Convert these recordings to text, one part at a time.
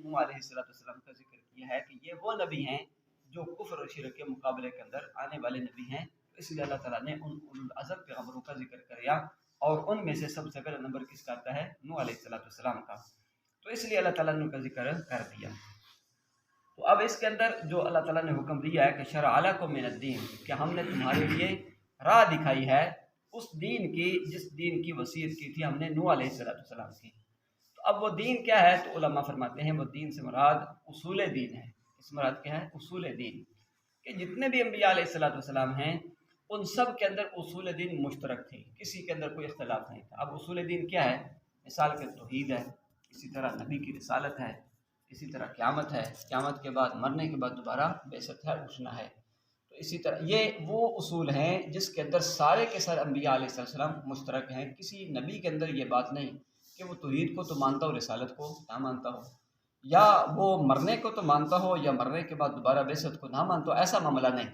نوح علیہ السلام کا ذکر کیا ہے کہ یہ وہ نبی ہیں جو کفر و شرک کے مقابلے کے اندر آنے والے نبی ہیں، اس لیے اللہ تعالیٰ نے ان اولو العزم پیغمبروں کا ذکر کیا، اور ان میں سے سب سے پہلا نمبر کس کا آتا ہے؟ نوح علیہ السلام کا، تو اس لیے اللہ تعالیٰ نے ان کا ذکر کر دیا۔ تو اب اس کے اندر جو اللہ تعالیٰ نے حکم دیا ہے کہ شرع لکم من الدین، کہ ہم نے تمہارے لیے راہ دکھائی ہے اس دین کی جس دین کی وصیت کی تھی ہم نے نوح علیہ السلام کی۔ تو اب وہ دین کیا ہے؟ تو علماء فرماتے ہیں وہ دین سے مراد اصول دین ہے۔ اس مراد کیا ہے؟ اصول دین، کہ جتنے بھی انبیاء علیہ السلام ہیں ان سب کے اندر اصول دین مشترک تھی، کسی کے اندر کوئی اختلاف نہیں تھا۔ اب اصول دین کیا ہے؟ مثال کے توحید ہے، اسی طرح نبی کی رسالت ہے، اسی طرح قیامت ہے، قیامت کے بعد مرنے کے بعد دوبارہ بعثت ہے، اٹھنا ہے۔ تو اسی طرح یہ وہ اصول ہیں جس کے اندر سارے کے سارے انبیاء علیہ السلام مشترک ہیں۔ کسی نبی کے اندر یہ بات نہیں کہ وہ توحید کو تو مانتا ہو رسالت کو نہ مانتا ہو، یا وہ مرنے کو تو مانتا ہو یا مرنے کے بعد دوبارہ بعثت کو نہ مانتا ہو، ایسا معاملہ نہیں،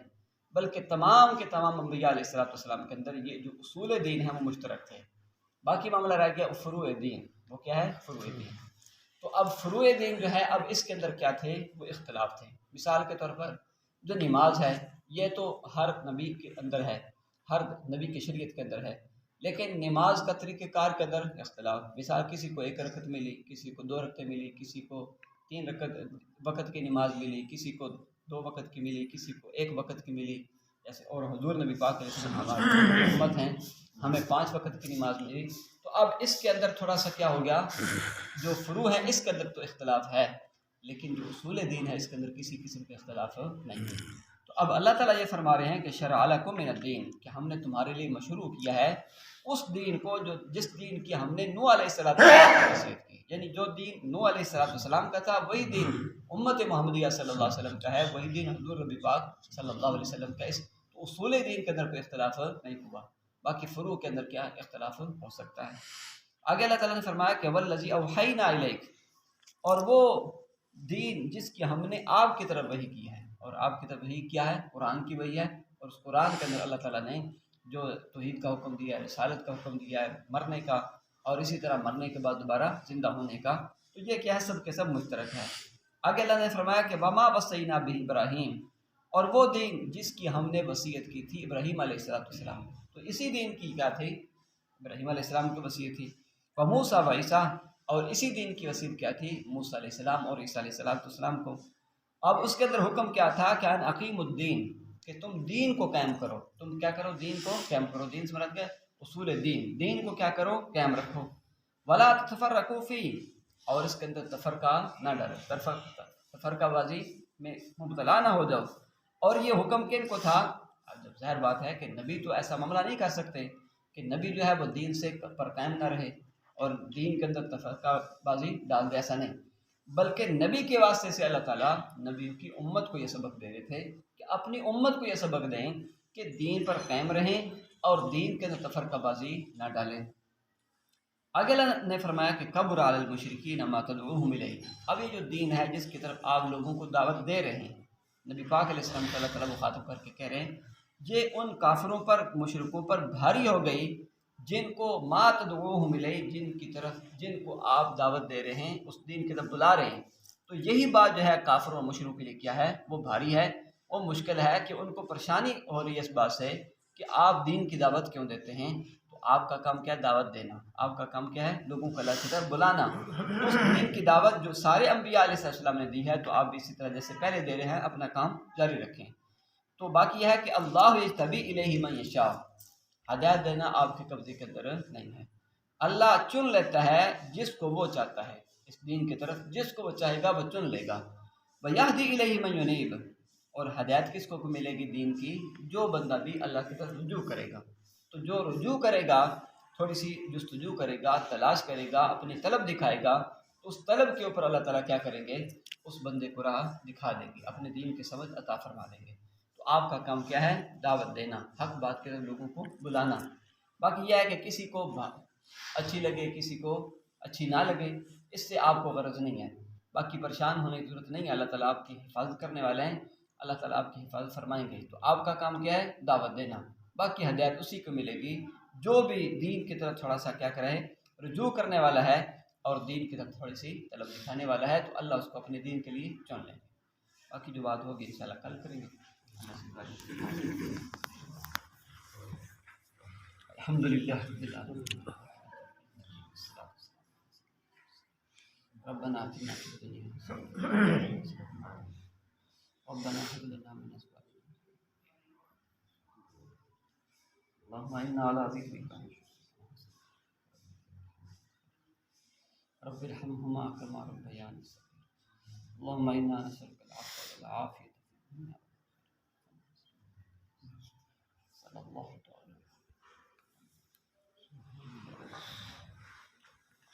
بلکہ تمام کے تمام انبیاء علیہ السلام کے اندر یہ جو اصول دین ہیں وہ مشترک تھے۔ باقی معاملہ رہ گیا فروع دین، وہ کیا ہے؟ فروع دین۔ تو اب فروع دین جو ہے اب اس کے اندر کیا تھے؟ وہ اختلاف تھے۔ مثال کے طور پر جو نماز ہے یہ تو ہر نبی کے اندر ہے، ہر نبی کی شریعت کے اندر ہے، لیکن نماز کا طریقہ کار کے اندر اختلاف۔ مثال کسی کو 1 رکعت ملی، کسی کو 2 رکعتیں ملی، کسی کو 3 وقت کی نماز ملی، کسی کو 2 وقت کی ملی، کسی کو 1 وقت کی ملی، جیسے اور حضور نبی پاک علیہ السلام ہماری امت ہیں، ہمیں 5 وقت کی نماز ملی۔ تو اب اس کے اندر تھوڑا سا کیا ہو گیا، جو فروع ہے اس کے اندر تو اختلاف ہے، لیکن جو اصول دین ہے اس کے اندر کسی قسم کا اختلاف نہیں ہے۔ تو اب اللہ تعالیٰ یہ فرما رہے ہیں کہ شرع لکم من الدین، کہ ہم نے تمہارے لیے مشروع کیا ہے اس دین کو جس دین کی ہم نے نوح علیہ السلام کی وصیت کی، یعنی جو دین نوح علیہ السلام کا تھا وہی دین امت محمدیہ صلی اللہ علیہ وسلم کا ہے، وہی دین حضور نبی پاک صلی اللہ علیہ وسلم کا۔ اس تو اصول دین کے اندر کوئی اختلاف نہیں ہوا، باقی فروع کے اندر کیا اختلاف ہو سکتا ہے۔ آگے اللہ تعالیٰ نے فرمایا کہ والذی اوحینا الیک، اور وہ دین جس کی ہم نے آپ کی طرف وحی کی ہے، اور آپ کی طرف وحی کیا ہے؟ قرآن کی وحی ہے، اور اس قرآن کے اندر اللہ تعالیٰ نے جو توحید کا حکم دیا ہے، رسالت کا حکم دیا ہے، مرنے کا، اور اسی طرح مرنے کے بعد دوبارہ زندہ ہونے کا، تو یہ کیا ہے؟ سب کے سب مشترک ہے۔ آگے اللہ نے فرمایا کہ وما وصینا بہ ابراہیم، اور وہ دین جس کی ہم نے وصیت کی تھی ابراہیم علیہ السلام، تو اسی دین کی کیا تھی؟ ابراہیم علیہ السلام کی وصیت تھی۔ وموسیٰ وعیسیٰ، اور اسی دین کی وصیت کیا تھی؟ موسیٰ علیہ السلام اور عیسیٰ علیہ السلام کو۔ اب اس کے اندر حکم کیا تھا کہ ان اقیم الدین، کہ تم دین کو قائم کرو، تم کیا کرو؟ دین کو قائم کرو۔ دین سے مراد کیا؟ اصول دین، دین کو کیا کرو؟ قائم رکھو۔ ولا تفرقوا فیہ، اور اس کے اندر تفرقہ نہ ڈالو، تفرقہ بازی میں مبتلا نہ ہو جاؤ۔ اور یہ حکم کن کو تھا؟ اب جب ظاہر بات ہے کہ نبی تو ایسا معاملہ نہیں کر سکتے کہ نبی جو ہے وہ دین سے پر قائم نہ رہے اور دین کے اندر تفرقہ بازی ڈال دے، ایسا نہیں، بلکہ نبی کے واسطے سے اللہ تعالیٰ نبی کی امت کو یہ سبق دے رہے تھے کہ اپنی امت کو یہ سبق دیں کہ دین پر قائم رہیں اور دین کے اندر تفرقہ بازی نہ ڈالیں۔ آگے اللہ نے فرمایا کہ کبر علی المشرکین ما تدعوہم الیہ، اب یہ جو دین ہے جس کی طرف آپ لوگوں کو دعوت دے رہے ہیں، نبی پاک علیہ السلام کو اللہ تعالیٰ مخاطب کر کے کہہ رہے ہیں یہ ان کافروں پر، مشرکوں پر بھاری ہو گئی جن کو ما تدعوہم الیہ، جن کو آپ دعوت دے رہے ہیں، اس دین کی طرف بلا رہے ہیں، تو یہی بات جو ہے کافر اور مشرکوں کے لیے کیا ہے؟ وہ بھاری ہے، وہ مشکل ہے، کہ ان کو پریشانی ہو رہی ہے اس بات سے کہ آپ دین کی دعوت کیوں دیتے ہیں؟ تو آپ کا کام کیا ہے؟ دعوت دینا۔ آپ کا کام کیا ہے؟ لوگوں کو اللہ کی طرف بلانا۔ اس دین کی دعوت جو سارے انبیاء علیہ السلام نے دی ہے، تو آپ بھی اسی طرح جیسے پہلے دے رہے ہیں اپنا کام جاری رکھیں۔ تو باقی یہ ہے کہ اللہ یجتبی الیہ من یشاء، ہدایت دینا آپ کے قبضے کے اندر نہیں ہے، اللہ چن لیتا ہے جس کو وہ چاہتا ہے، اس دین کی طرف جس کو وہ چاہے گا وہ چن لے گا۔ وَيَهْدِي إِلَيْهِ مَن يُنِيبُ، اور ہدایت کس کو ملے گی دین کی؟ جو بندہ بھی اللہ کی طرف رجوع کرے گا۔ تو جو رجوع کرے گا، تھوڑی سی جستجو کرے گا، تلاش کرے گا، اپنی طلب دکھائے گا، تو اس طلب کے اوپر اللہ تعالیٰ کیا کریں گے؟ اس بندے کو راہ دکھا دیں گے، اپنے دین کی سمجھ عطا فرما دیں گے۔ تو آپ کا کام کیا ہے؟ دعوت دینا، حق بات کے لوگوں کو بلانا۔ باقی یہ ہے کہ کسی کو اچھی لگے کسی کو اچھی نہ لگے، اس سے آپ کو غرض نہیں ہے، باقی پریشان ہونے کی ضرورت نہیں ہے، اللہ تعالیٰ آپ کی حفاظت کرنے والے ہیں، اللہ تعالیٰ آپ کی حفاظت فرمائیں گے۔ تو آپ کا کام کیا ہے؟ دعوت دینا، باقی ہدایت اسی کو ملے گی جو بھی دین کی طرف تھوڑا سا کیا کرے؟ رجوع کرنے والا ہے، اور دین کی طرف تھوڑی سی طلب دکھانے والا ہے تو اللہ اس کو اپنے دین کے لیے چن لیں گے. باقی جو بات ہوگی انشاءاللہ کل کریں گے. الحمد للہ رب العالمین. ربنا آتنا فی الدنیا حسنة ربنا هب لنا من ازواجنا اللهم انا على ذكرك رب ارحمهما كما ربياني صغيرا اللهم انا نسألك العفو والعافية في الدنيا صلى الله عليه وسلم.